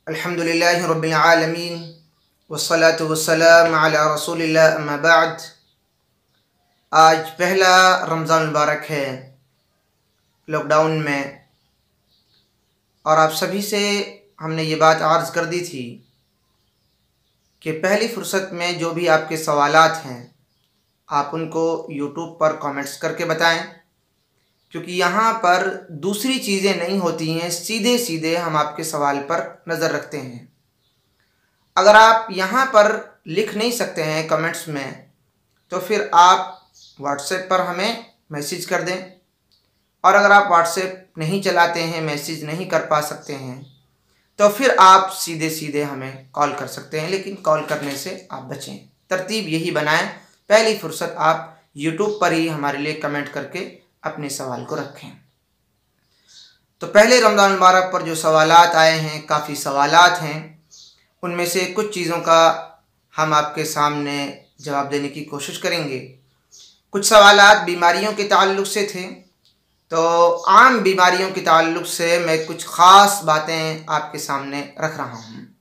अल्हम्दुलिल्लाहि रब्बिल आलमीन वस्सलातु वस्सलामु अला रसूलिल्लाह अम्मा बाद। आज पहला रमज़ान मुबारक है लॉकडाउन में, और आप सभी से हमने ये बात अर्ज़ कर दी थी कि पहली फ़ुर्सत में जो भी आपके सवालात हैं आप उनको यूट्यूब पर कमेंट्स करके बताएं, क्योंकि यहाँ पर दूसरी चीज़ें नहीं होती हैं, सीधे सीधे हम आपके सवाल पर नज़र रखते हैं। अगर आप यहाँ पर लिख नहीं सकते हैं कमेंट्स में, तो फिर आप व्हाट्सएप पर हमें मैसेज कर दें, और अगर आप व्हाट्सएप नहीं चलाते हैं, मैसेज नहीं कर पा सकते हैं, तो फिर आप सीधे सीधे हमें कॉल कर सकते हैं, लेकिन कॉल करने से आप बचें। तरतीब यही बनाएं, पहली फ़ुर्सत आप यूट्यूब पर ही हमारे लिए कमेंट करके अपने सवाल को रखें। तो पहले रमज़ान मुबारक पर जो सवालात आए हैं, काफ़ी सवालात हैं, उनमें से कुछ चीज़ों का हम आपके सामने जवाब देने की कोशिश करेंगे। कुछ सवालात बीमारियों के ताल्लुक़ से थे, तो आम बीमारियों के ताल्लुक़ से मैं कुछ ख़ास बातें आपके सामने रख रहा हूँ।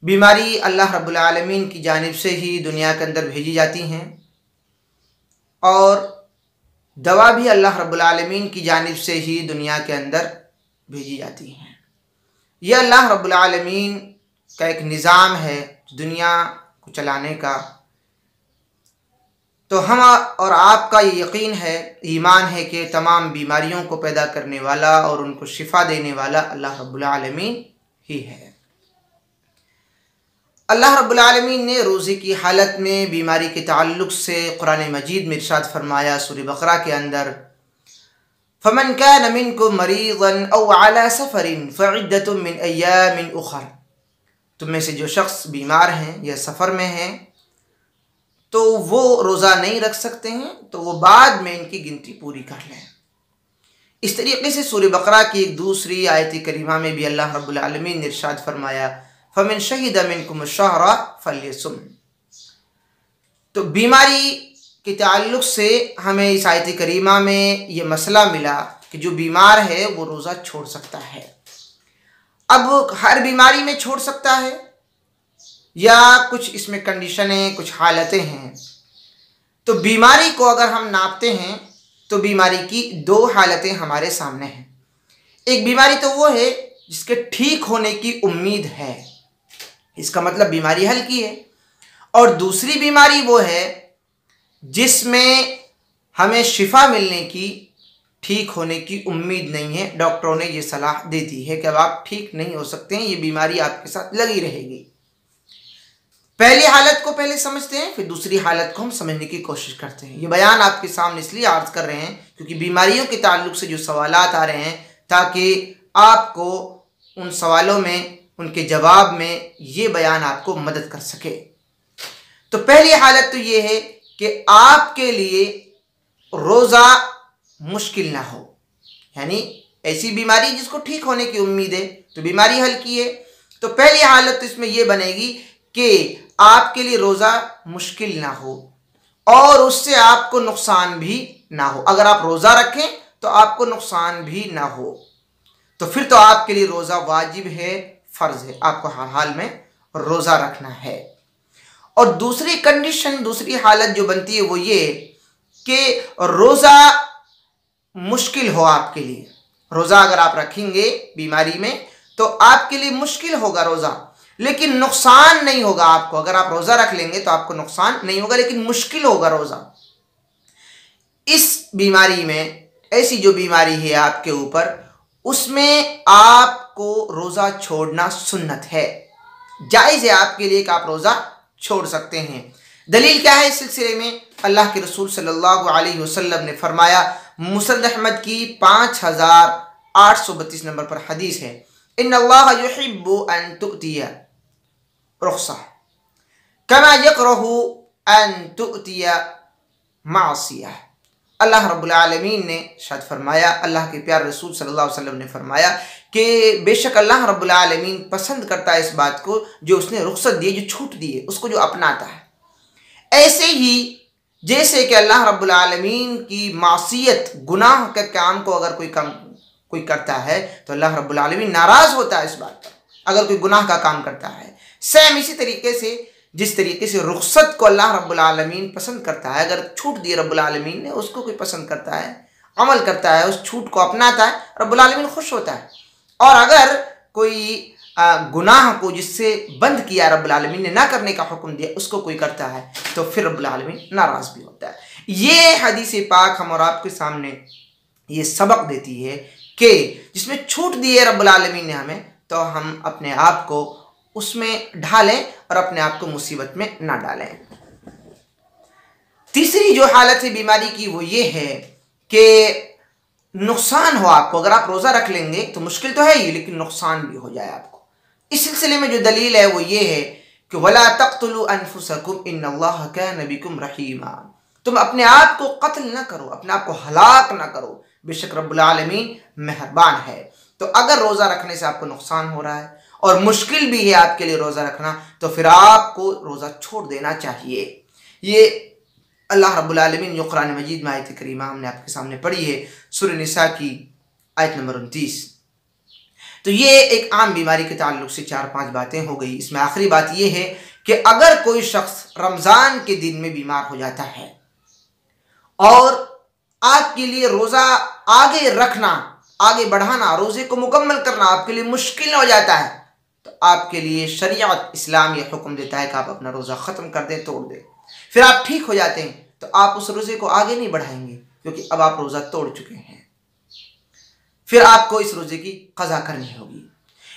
बीमारी अल्लाह रब्बुल आलमीन की जानिब से ही दुनिया के अंदर भेजी जाती हैं, और दवा भी अल्लाह रब्बुल आलमीन की जानिब से ही दुनिया के अंदर भेजी जाती हैं। यह अल्लाह रब्बुल आलमीन का एक निज़ाम है दुनिया को चलाने का। तो हम और आपका ये यकीन है, ईमान है कि तमाम बीमारियों को पैदा करने वाला और उनको शिफा देने वाला अल्लाह रब्बुल आलमीन ही है। अल्लाह रब्बुल आलमीन ने रोज़े की हालत में बीमारी के ताल्लुक़ से कुरान मजीद में इरशाद फरमाया सूरह बकरा के अंदर, फ़मन कान मिनकुम मरीज़न औ अला सफ़रिन फ़इद्दतुम मिन अय्यामिन उख़र। तुम में से जो शख्स बीमार हैं या सफ़र में हैं, तो वो रोज़ा नहीं रख सकते हैं, तो वो बाद में इनकी गिनती पूरी कर लें। इस तरीके से सूरह बकरा की एक दूसरी आयत करीमा में भी अल्लाह रब्बुल आलमीन ने इरशाद फरमाया, फ़मन शहिद मिनकुम अश-शहरा फ़ल्यसुम। तो बीमारी के ताल्लुक़ से हमें इस आयत करीमा में ये मसला मिला कि जो बीमार है वो रोज़ा छोड़ सकता है। अब हर बीमारी में छोड़ सकता है या कुछ इसमें कंडीशनें, कुछ हालतें हैं। तो बीमारी को अगर हम नापते हैं तो बीमारी की दो हालतें हमारे सामने हैं। एक बीमारी तो वो है जिसके ठीक होने की उम्मीद है, इसका मतलब बीमारी हल्की है, और दूसरी बीमारी वो है जिसमें हमें शिफा मिलने की, ठीक होने की उम्मीद नहीं है। डॉक्टरों ने ये सलाह दे दी है कि अब आप ठीक नहीं हो सकते हैं, ये बीमारी आपके साथ लगी रहेगी। पहली हालत को पहले समझते हैं, फिर दूसरी हालत को हम समझने की कोशिश करते हैं। ये बयान आपके सामने इसलिए अर्ज कर रहे हैं क्योंकि बीमारियों के ताल्लुक़ से जो सवालात आ रहे हैं, ताकि आपको उन सवालों में, उनके जवाब में ये बयान आपको मदद कर सके। तो पहली हालत तो ये है कि आपके लिए रोज़ा मुश्किल ना हो, यानी ऐसी बीमारी जिसको ठीक होने की उम्मीद है, तो बीमारी हल्की है, तो पहली हालत तो इसमें यह बनेगी कि आपके लिए रोज़ा मुश्किल ना हो और उससे आपको नुकसान भी ना हो। अगर आप रोज़ा रखें तो आपको नुकसान भी ना हो, तो फिर तो आपके लिए रोज़ा वाजिब है, फ़र्ज़ है, आपको हर हाल में रोज़ा रखना है। और दूसरी कंडीशन, दूसरी हालत जो बनती है वो ये कि रोज़ा मुश्किल हो आपके लिए। रोज़ा अगर आप रखेंगे बीमारी में तो आपके लिए मुश्किल होगा रोज़ा, लेकिन नुकसान नहीं होगा आपको। अगर आप रोज़ा रख लेंगे तो आपको नुकसान नहीं होगा, लेकिन मुश्किल होगा रोज़ा। इस बीमारी में, ऐसी जो बीमारी है आपके ऊपर, उसमें आपको रोज़ा छोड़ना सुन्नत है, जायज़ है आपके लिए कि आप रोज़ा छोड़ सकते हैं। दलील क्या है इस सिलसिले में? अल्लाह के रसूल सल्लल्लाहु अलैहि वसल्लम ने फरमाया, मुसनद अहमद की 5832 नंबर पर हदीस है, इन्नल्लाह युहिब्बु अन तुअतिया रुख्सा कमा यकरहु अन तुअतिया मासिया। अल्लाह रब्बुल आलमीन ने शायद फरमाया, अल्लाह के प्यारे रसूल सल्लल्लाहु अलैहि वसल्लम ने फरमाया कि बेशक अल्लाह रब्बुल आलमीन पसंद करता है इस बात को जो उसने रुख्सत दी, जो छूट दी है, उसको जो अपनाता है। ऐसे ही जैसे कि अल्लाह रब्बुल आलमीन की मासियत, गुनाह के काम को अगर कोई करता है तो अल्लाह रब्बुल आलमीन नाराज़ होता है इस बात पर। अगर कोई गुनाह का काम करता है। सेम इसी तरीके से जिस तरीके से रुखसत को अल्लाह रब्बुल आलमीन पसंद करता है, अगर छूट दी रब्बुल आलमीन ने, उसको कोई पसंद करता है, अमल करता है, उस छूट को अपनाता है, रब्बुल आलमीन खुश होता है। और अगर कोई गुनाह को जिससे बंद किया रब्बुल आलमीन ने, ना करने का हुक्म दिया, उसको कोई करता है तो फिर रब्बुल आलमीन नाराज़ भी होता है। ये हदीस पाक हम और आपके सामने ये सबक देती है कि जिसमें छूट दी है रब्बुल आलमीन ने हमें, तो हम अपने आप को उसमें ढालें और अपने आप को मुसीबत में ना डालें। तीसरी जो हालत है बीमारी की वो ये है कि नुकसान हो आपको। अगर आप रोज़ा रख लेंगे तो मुश्किल तो है ही, लेकिन नुकसान भी हो जाए आपको। इस सिलसिले में जो दलील है वो ये है कि वला तक़्तुलू अनफुसकुम इन्नल्लाह कान बिकुम रहीमा, तुम अपने आप को कत्ल ना करो, अपने आप को हलाक ना करो, बेशक रब्बुल आलमीन मेहरबान है। तो अगर रोज़ा रखने से आपको नुकसान हो रहा है और मुश्किल भी है आपके लिए रोज़ा रखना, तो फिर आपको रोज़ा छोड़ देना चाहिए। ये अल्लाह रब्बुल आलमीन जो कुरान मजीद में आयत करीमा हमने आपके सामने पढ़ी है, सूरह निसा की आयत नंबर 29। तो ये एक आम बीमारी के ताल्लुक से 4-5 बातें हो गई। इसमें आखिरी बात ये है कि अगर कोई शख्स रमज़ान के दिन में बीमार हो जाता है और आपके लिए रोज़ा आगे रखना, आगे बढ़ाना, रोज़े को मुकम्मल करना आपके लिए मुश्किल हो जाता है, तो आपके लिए शरीयत इस्लाम ये हुक्म देता है कि आप अपना रोज़ा ख़त्म कर दें, तोड़ दें। फिर आप ठीक हो जाते हैं तो आप उस रोज़े को आगे नहीं बढ़ाएंगे, क्योंकि अब आप रोज़ा तोड़ चुके हैं। फिर आपको इस रोज़े की क़ज़ा करनी होगी।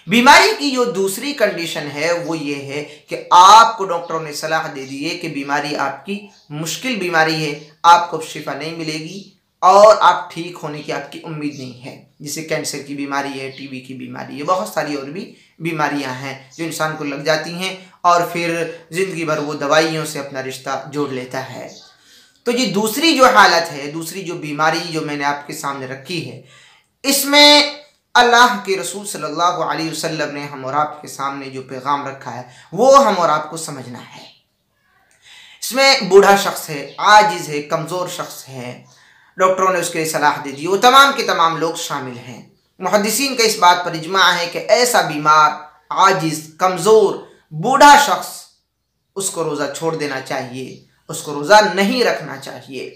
बीमारी की जो दूसरी कंडीशन है वो ये है कि आपको डॉक्टरों ने सलाह दे दी है कि बीमारी आपकी मुश्किल बीमारी है, आपको शिफा नहीं मिलेगी और आप ठीक होने की आपकी उम्मीद नहीं है। जैसे कैंसर की बीमारी है, टीबी की बीमारी है, बहुत सारी और भी बीमारियां हैं जो इंसान को लग जाती हैं और फिर ज़िंदगी भर वो दवाइयों से अपना रिश्ता जोड़ लेता है। तो ये दूसरी जो हालत है, दूसरी जो बीमारी जो मैंने आपके सामने रखी है, इसमें अल्लाह के रसूल सल्लल्लाहु अलैहि वसल्लम ने हम और आपके सामने जो पैगाम रखा है वो हम और आपको समझना है। इसमें बूढ़ा शख्स है, आजिज़ है, कमज़ोर शख्स है, डॉक्टरों ने उसके लिए सलाह दे दी, वो तमाम के तमाम लोग शामिल हैं। मुहद्दिसीन का इस बात पर इजमा है कि ऐसा बीमार, आजिज़, कमज़ोर, बूढ़ा शख्स, उसको रोज़ा छोड़ देना चाहिए, उसको रोज़ा नहीं रखना चाहिए।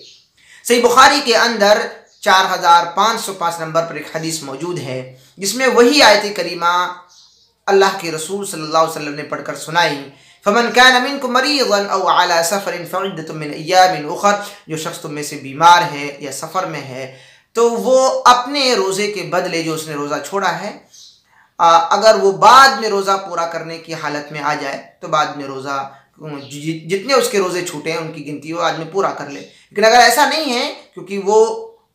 सही बुखारी के अंदर 4505 नंबर पर एक हदीस मौजूद है जिसमें वही आयत करीमा अल्लाह के रसूल सल्लल्लाहु अलैहि वसल्लम ने पढ़कर सुनाई, फमन कान मिनकुम मरीज़न औ अला सफ़रिन फ़इद्दतुम मिन अय्यामिन उख़र, जो शख्स तुम में से बीमार है या सफ़र में है तो वो अपने रोज़े के बदले जो उसने रोज़ा छोड़ा है, अगर वो बाद में रोज़ा पूरा करने की हालत में आ जाए तो बाद में रोज़ा जितने उसके रोज़े छूटे हैं उनकी गिनती वो आदमी पूरा कर ले। लेकिन अगर ऐसा नहीं है, क्योंकि वो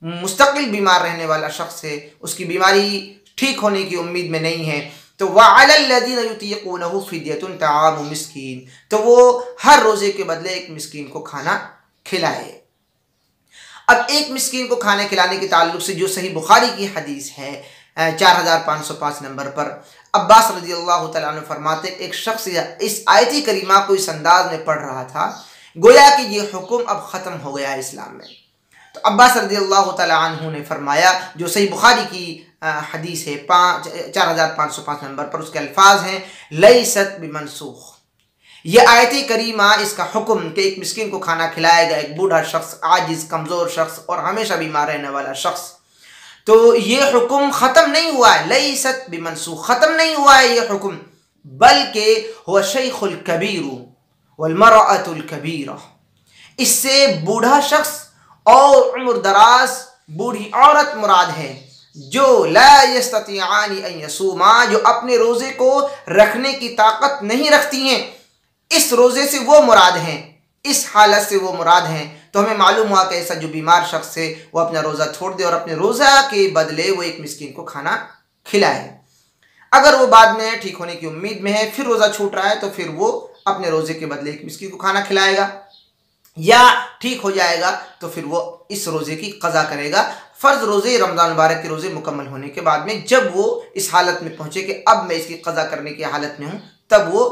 मुस्तकिल बीमार रहने वाला शख्स है, उसकी बीमारी ठीक होने की उम्मीद में नहीं है, तो वअलल्लज़ीना युतीक़ूनहु फ़िद्यतुन तआमु मिस्कीन, तो वो हर रोज़े के बदले एक मिस्कीन को खाना खिलाए। अब एक मिस्कीन को खाने खिलाने के ताल्लुक से जो सही बुखारी की हदीस है 4505 नंबर पर, अब्बास रज़ियल्लाहु तआला अन्हु फरमाते, एक शख्स इस आयत करीमा को इस अंदाज में पढ़ रहा था गोया कि ये हुक्म अब ख़त्म हो गया है इस्लाम में। तो अब्बास रज़ियल्लाहु तआला अन्हु ने फरमाया, जो सही बुखारी की हदीस है 4505 नंबर पर, उसके अल्फाज हैं लैसत बिमनसूख। ये आयत करीमा इसका हुक्म कि एक मिस्कीन को खाना खिलाएगा एक बूढ़ा शख्स, आजिज़, कमज़ोर शख्स और हमेशा बीमार रहने वाला शख्स, तो ये हुक्म ख़त्म नहीं हुआ है। लैसत बिमनसूख, ख़त्म नहीं हुआ है ये हुक्म, बल्कि हुवा शैखुल कबीर वल मरअतुल कबीरा, इससे बूढ़ा शख्स और उम्र दराज बूढ़ी औरत मुराद है, जो ला यस्ततिआनी अन यसूमा, जो अपने रोज़े को रखने की ताकत नहीं रखती हैं, इस रोज़े से वो मुराद हैं, इस हालत से वो मुराद हैं। तो हमें मालूम हुआ कि ऐसा जो बीमार शख्स है वो अपना रोज़ा छोड़ दे और अपने रोज़ा के बदले वो एक मिस्कीन को खाना खिलाए। अगर वो बाद में ठीक होने की उम्मीद में है, फिर रोज़ा छूट रहा है, तो फिर वो अपने रोज़े के बदले एक मिस्कीन को खाना खिलाएगा, या ठीक हो जाएगा तो फिर वो इस रोज़े की क़ज़ा करेगा। फ़र्ज़ रोज़े रमज़ान मुबारक के रोज़े मुकम्मल होने के बाद में जब वो इस हालत में पहुँचे कि अब मैं इसकी क़ज़ा करने की हालत में हूँ, तब वो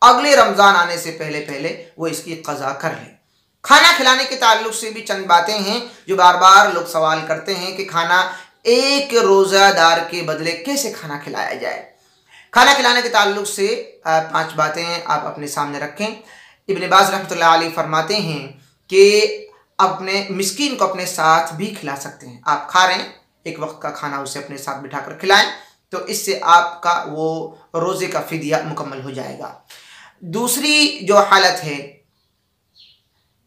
अगले रमज़ान आने से पहले पहले वो इसकी क़ज़ा कर ले। खाना खिलाने के ताल्लुक़ से भी चंद बातें हैं जो बार बार लोग सवाल करते हैं कि खाना एक रोज़ादार के बदले कैसे खाना खिलाया जाए। खाना खिलाने के ताल्लुक से 5 बातें आप अपने सामने रखें। इब्न बाज़ रहमतुल्लाह अलैह फरमाते हैं कि अपने मिस्कीन को अपने साथ भी खिला सकते हैं। आप खा रहे हैं, एक वक्त का खाना उसे अपने साथ बिठाकर खिलाएं, तो इससे आपका वो रोज़े का फिदिया मुकम्मल हो जाएगा। दूसरी जो हालत है,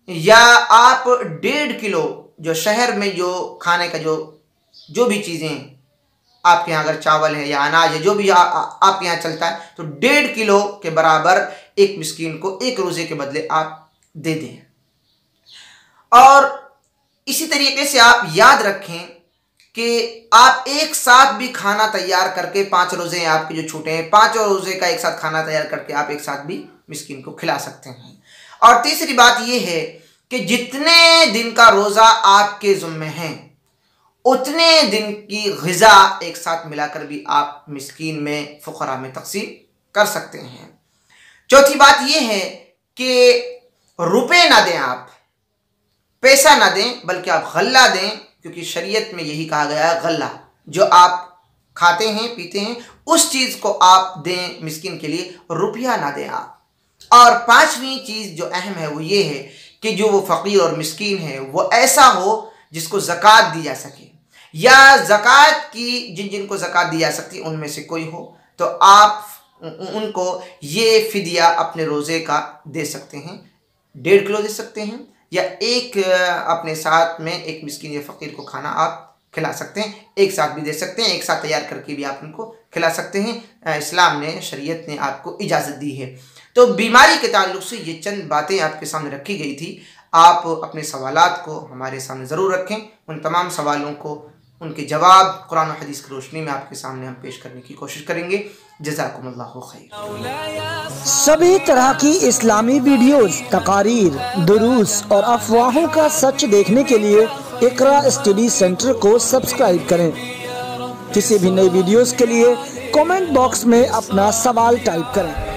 या आप 1.5 किलो जो शहर में जो खाने का जो भी चीज़ें आपके यहाँ, अगर चावल है या अनाज है, जो भी आपके यहाँ चलता है, तो 1.5 किलो के बराबर एक मिस्कीन को एक रोज़े के बदले आप दे दें। और इसी तरीके से आप याद रखें कि आप एक साथ भी खाना तैयार करके 5 रोज़े हैं आपके जो छूटे हैं, 5 रोज़े का एक साथ खाना तैयार करके आप एक साथ भी मिस्कीन को खिला सकते हैं। और तीसरी बात यह है कि जितने दिन का रोज़ा आपके ज़िम्मे हैं, उतने दिन की ग़िज़ा एक साथ मिलाकर भी आप मिस्कीन में, फ़ुक़रा में तक़सीम कर सकते हैं। चौथी बात यह है कि रुपए ना दें, आप पैसा ना दें, बल्कि आप गल्ला दें, क्योंकि शरीयत में यही कहा गया है, गल्ला जो आप खाते हैं पीते हैं उस चीज़ को आप दें मिस्कीन के लिए, रुपया ना दें आप। और 5वीं चीज़ जो अहम है वो ये है कि जो वो फ़कीर और मिस्कीन है वो ऐसा हो जिसको ज़कात दी जा सके, या ज़कात की जिनको ज़कात दी जा सकती है उनमें से कोई हो, तो आप उनको ये फ़िदिया अपने रोज़े का दे सकते हैं। 1.5 किलो दे सकते हैं, या एक अपने साथ में एक मिस्कीन या फ़कीर को खाना आप खिला सकते हैं। एक साथ भी दे सकते हैं, एक साथ तैयार करके भी आप उनको खिला सकते हैं। इस्लाम ने, शरीयत ने आपको इजाज़त दी है। तो बीमारी के ताल्लुक़ से ये चंद बातें आपके सामने रखी गई थी। आप अपने सवालात को हमारे सामने ज़रूर रखें। उन तमाम सवालों को, उनके जवाब कुरान और हदीस की रोशनी में आपके सामने हम पेश करने की कोशिश करेंगे। जज़ाकुमुल्लाहु खैर। सभी तरह की इस्लामी वीडियोस, तकारीर, दुरूस और अफवाहों का सच देखने के लिए इकरा स्टडी सेंटर को सब्सक्राइब करें। किसी भी नई वीडियोस के लिए कमेंट बॉक्स में अपना सवाल टाइप करें।